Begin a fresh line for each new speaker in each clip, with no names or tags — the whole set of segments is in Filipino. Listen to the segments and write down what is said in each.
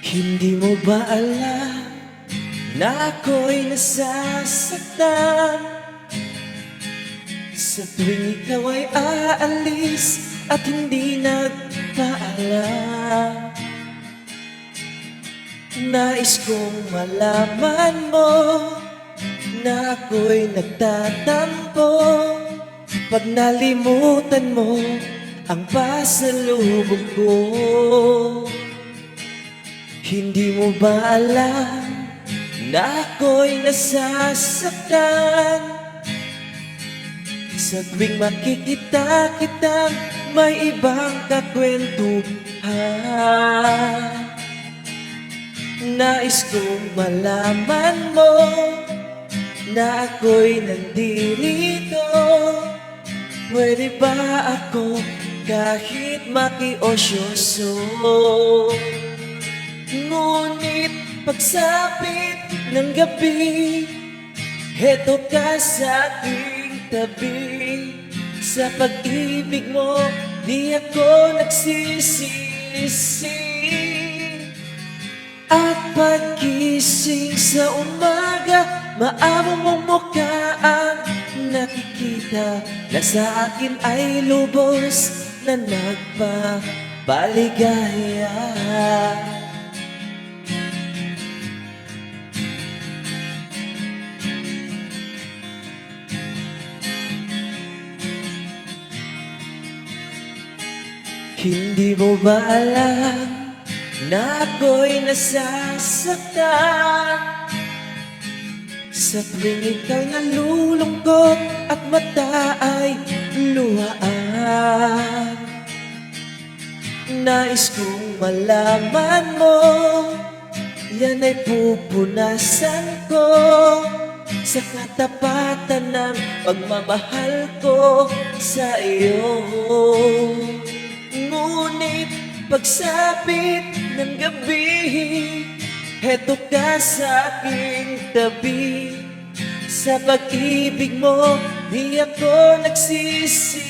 Hindi mo ba alam na ako'y nasasaktan sa tuwing ikaw ay aalis at hindi nagpaalam? Nais kong malaman mo na ako'y nagtatampo pag nalimutan mo ang pasalubong ko. Hindi mo ba alam na ako'y nasasaktan sa tuwing makikita kitang may ibang kakwentuhan? Nais kong malaman mo na ako'y nandito. Pwede ba ako kahit makiosyoso? Ngunit pagsapit ng gabi, heto ka sa aking tabi. Sa pag-ibig mo, di ako nagsisisi. At pagkising sa umaga, maamo mong mukha ang nakikita na sa akin ay lubos na nagpapaligaya. Hindi mo ba alam na ako'y nasasaktan sa tuwing ika'y nalulungkot at mata ay luhaan? Nais kong malaman mo, yan ay pupunasan ko sa katapatan ng pagmamahal ko sa iyo. Ngunit pagsapit ng gabi, heto ka sa aking tabi. Sa pag-ibig mo, di ako nagsisisi.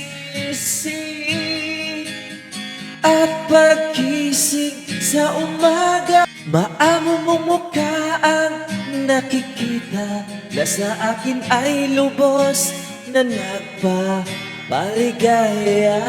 At pagkising sa umaga, maamo mong mukha ang nakikita na sa akin ay lubos na nagpapaligaya.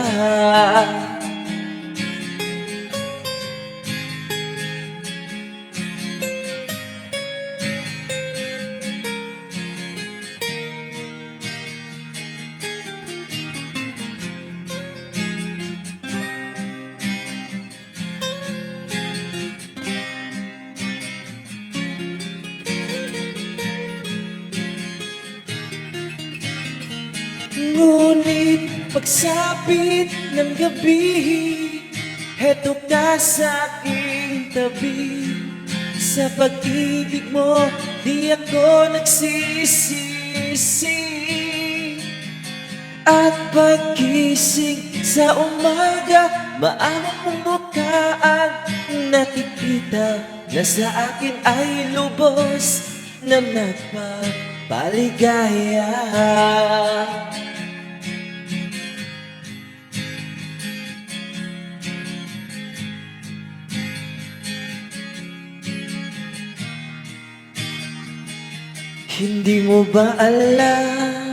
Ngunit pagsapit ng gabi, heto ka sa aking tabi. Sa pag-ibig mo, di ako nagsisisi. At pagkising sa umaga, maamo mong mukha ang nakikita na sa akin ay lubos na nagpapaligaya. Hindi mo ba alam